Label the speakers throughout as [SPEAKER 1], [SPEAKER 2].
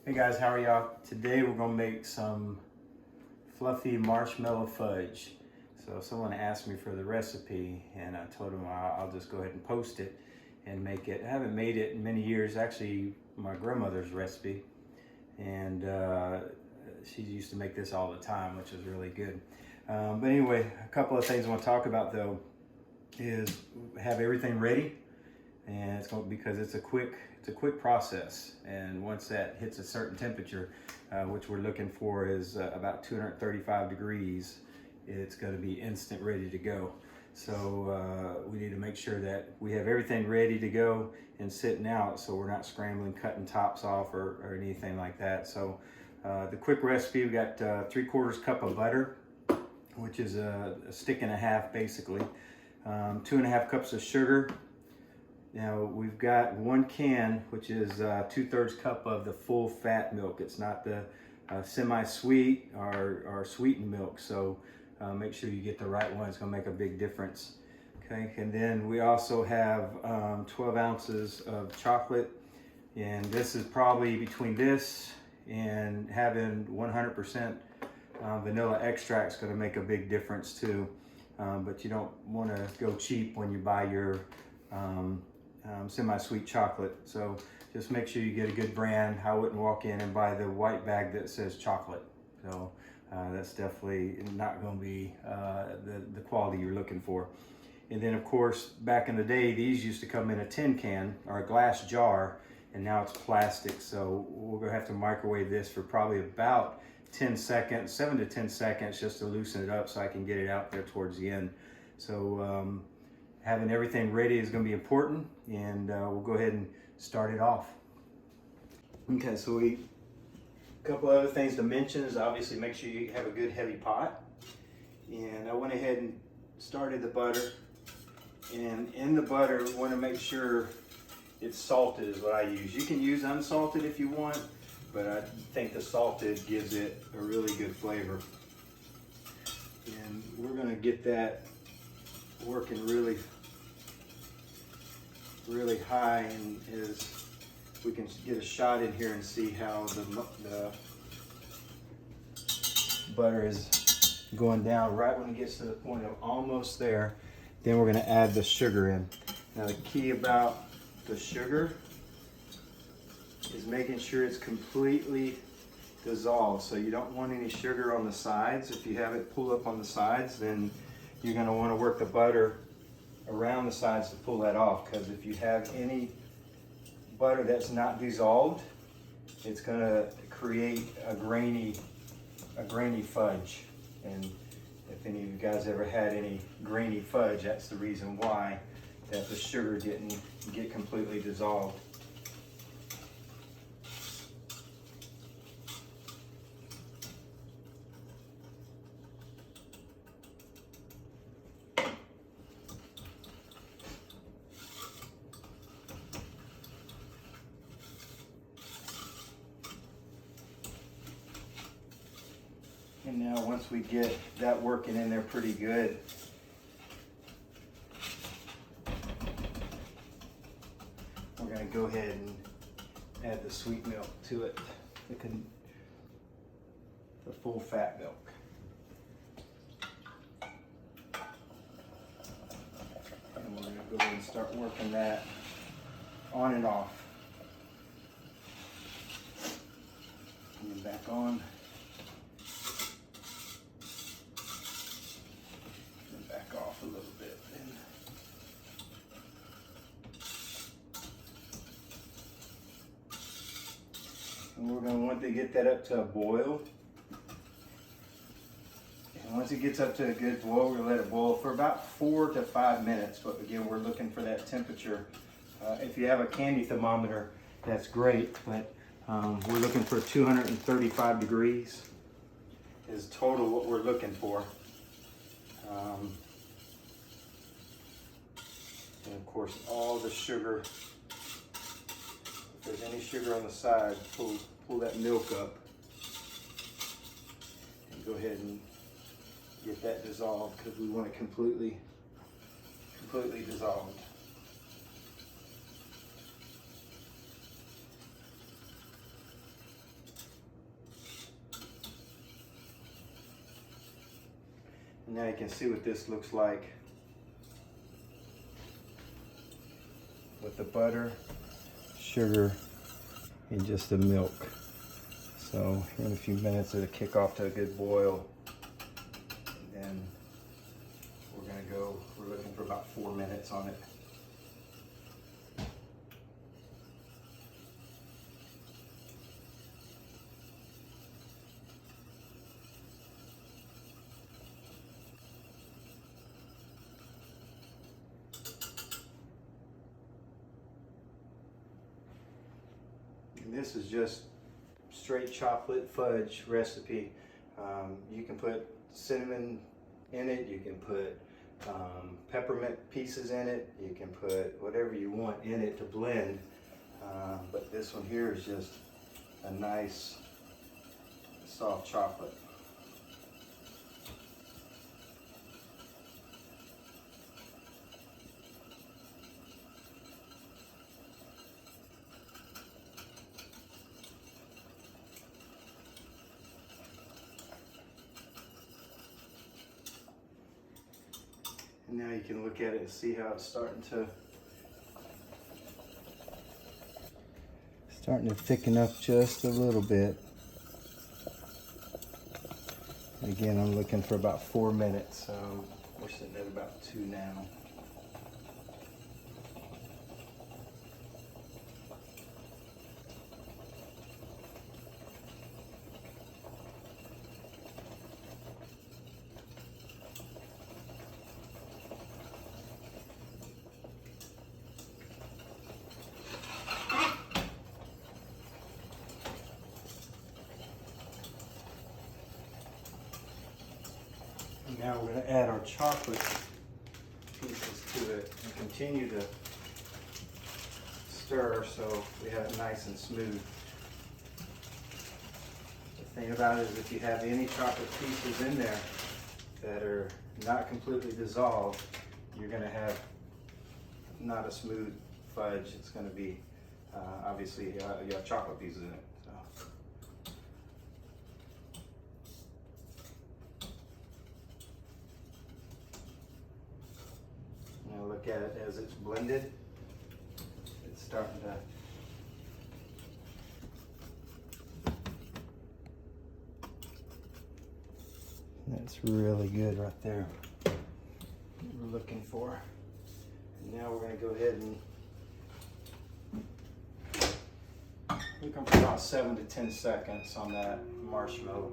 [SPEAKER 1] Hey guys, how are y'all? Today we're gonna make some fluffy marshmallow fudge. So someone asked me for the recipe and I told them I'll just go ahead and post it and make it. I haven't made it in many years, actually my grandmother's recipe. And she used to make this all the time, which was really good. But anyway, a couple of things I want to talk about though is have everything ready. And it's going because it's a quick process, and once that hits a certain temperature, which we're looking for is about 235 degrees, it's going to be instant ready to go. So we need to make sure that we have everything ready to go and sitting out, so we're not scrambling, cutting tops off or anything like that. So the quick recipe, we got 3/4 cup of butter, which is a stick and a half basically, 2.5 cups of sugar. Now we've got 1 can, which is 2/3 cup of the full fat milk. It's not the semi-sweet or sweetened milk, so make sure you get the right one. It's gonna make a big difference. Okay, and then we also have 12 ounces of chocolate, and this is probably between this and having 100% vanilla extract is gonna make a big difference too. But you don't wanna go cheap when you buy your semi-sweet chocolate, so just make sure you get a good brand. I wouldn't walk in and buy the white bag that says chocolate, so that's definitely not going to be the quality you're looking for. And then of course, back in the day, these used to come in a tin can or a glass jar, and now it's plastic, so we're going to have to microwave this for probably about 10 seconds, 7 to 10 seconds, just to loosen it up so I can get it out there towards the end. So having everything ready is going to be important, and we'll go ahead and start it off. Okay, so a couple other things to mention is obviously make sure you have a good heavy pot. And I went ahead and started the butter, and in the butter we want to make sure it's salted is what I use. You can use unsalted if you want, but I think the salted gives it a really good flavor. And we're going to get that working really high, and as we can get a shot in here and see how the butter is going down. Right when it gets to the point of almost there, then we're going to add the sugar in. Now the key about the sugar is making sure it's completely dissolved, so you don't want any sugar on the sides. If you have it pull up on the sides, then you're going to want to work the butter around the sides to pull that off, because if you have any butter that's not dissolved, it's going to create a grainy fudge. And if any of you guys ever had any grainy fudge, that's the reason why, that the sugar didn't get completely dissolved. And now once we get that working in there pretty good, we're going to go ahead and add the sweet milk to it, the full fat milk. And we're going to go ahead and start working that on and off. And then back on. Off a little bit, and we're going to want to get that up to a boil. And once it gets up to a good boil, we're going to let it boil for about 4 to 5 minutes. But again, we're looking for that temperature. If you have a candy thermometer, that's great, but we're looking for 235 degrees is total what we're looking for. And of course, all the sugar, if there's any sugar on the side, pull that milk up and go ahead and get that dissolved, because we want it completely dissolved. And now you can see what this looks like with the butter, sugar, and just the milk. So in a few minutes it'll kick off to a good boil. And then we're looking for about 4 minutes on it. And this is just straight chocolate fudge recipe. You can put cinnamon in it, you can put peppermint pieces in it, you can put whatever you want in it to blend, but this one here is just a nice soft chocolate. And now you can look at it and see how it's starting to thicken up just a little bit. And again, I'm looking for about 4 minutes, so we're sitting at about 2 now. Now we're going to add our chocolate pieces to it and continue to stir so we have it nice and smooth. The thing about it is if you have any chocolate pieces in there that are not completely dissolved, you're going to have not a smooth fudge. It's going to be, obviously, you have chocolate pieces in it. So. Now look at it as it's blended. It's starting to that's really good right there. What we're looking for. And now we're going to go ahead and looking for about 7 to 10 seconds on that marshmallow.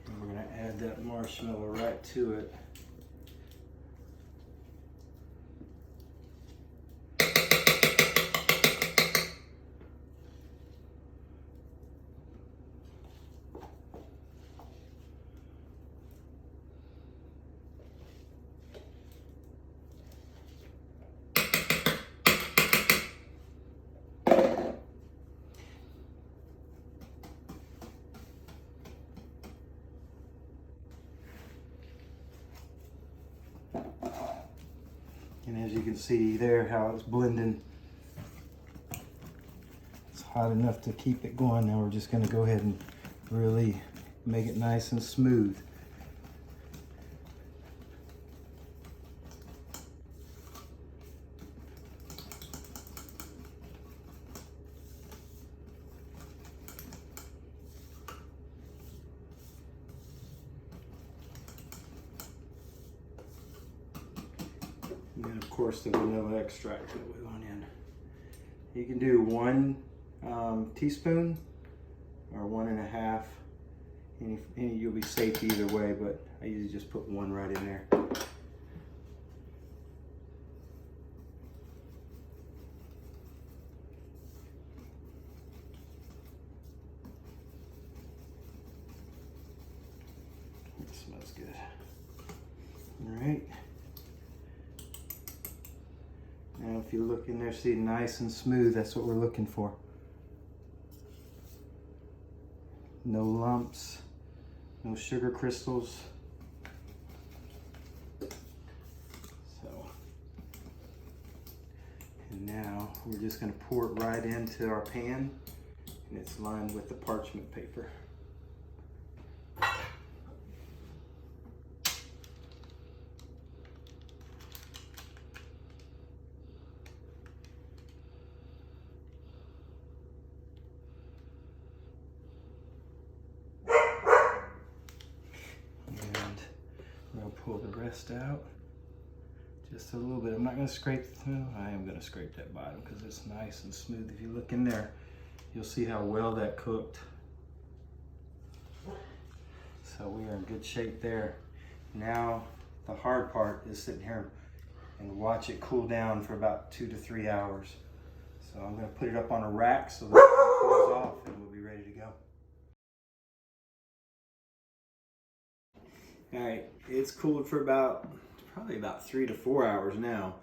[SPEAKER 1] And we're going to add that marshmallow right to it. And as you can see there how it's blending, it's hot enough to keep it going. Now we're just going to go ahead and really make it nice and smooth. And then of course the vanilla extract that we want in. You can do 1 teaspoon or 1.5. You'll be safe either way, but I usually just put 1 right in there. It smells good. All right. Now if you look in there, see nice and smooth, that's what we're looking for. No lumps, no sugar crystals. We're just going to pour it right into our pan, and it's lined with the parchment paper. And I'm going to pull the rest out. Just a little bit. I'm not going to scrape, well, I am going to scrape that bottom because it's nice and smooth. If you look in there, you'll see how well that cooked. So we are in good shape there. Now the hard part is sitting here and watch it cool down for about 2 to 3 hours. So I'm going to put it up on a rack so that it cools off and we'll be ready to go. All right, it's cooled for probably about 3 to 4 hours now.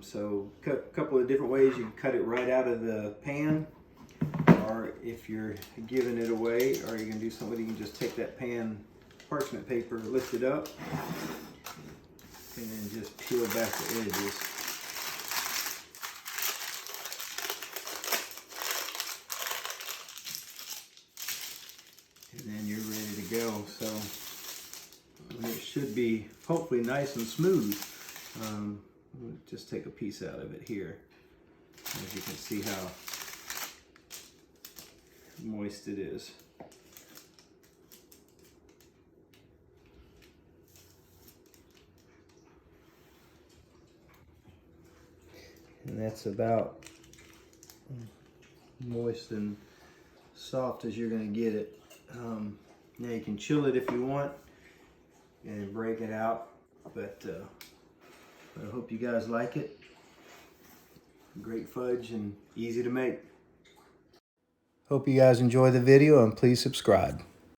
[SPEAKER 1] So a couple of different ways. You can cut it right out of the pan, or if you're giving it away, or you can do something, you can just take that pan parchment paper, lift it up, and then just peel back the edges. And then you're ready to go. So it should be hopefully nice and smooth. Just take a piece out of it here. As you can see how moist it is. And that's about moist and soft as you're going to get it. Now you can chill it if you want and break it out, but I hope you guys like it. Great fudge and easy to make. Hope you guys enjoy the video and please subscribe.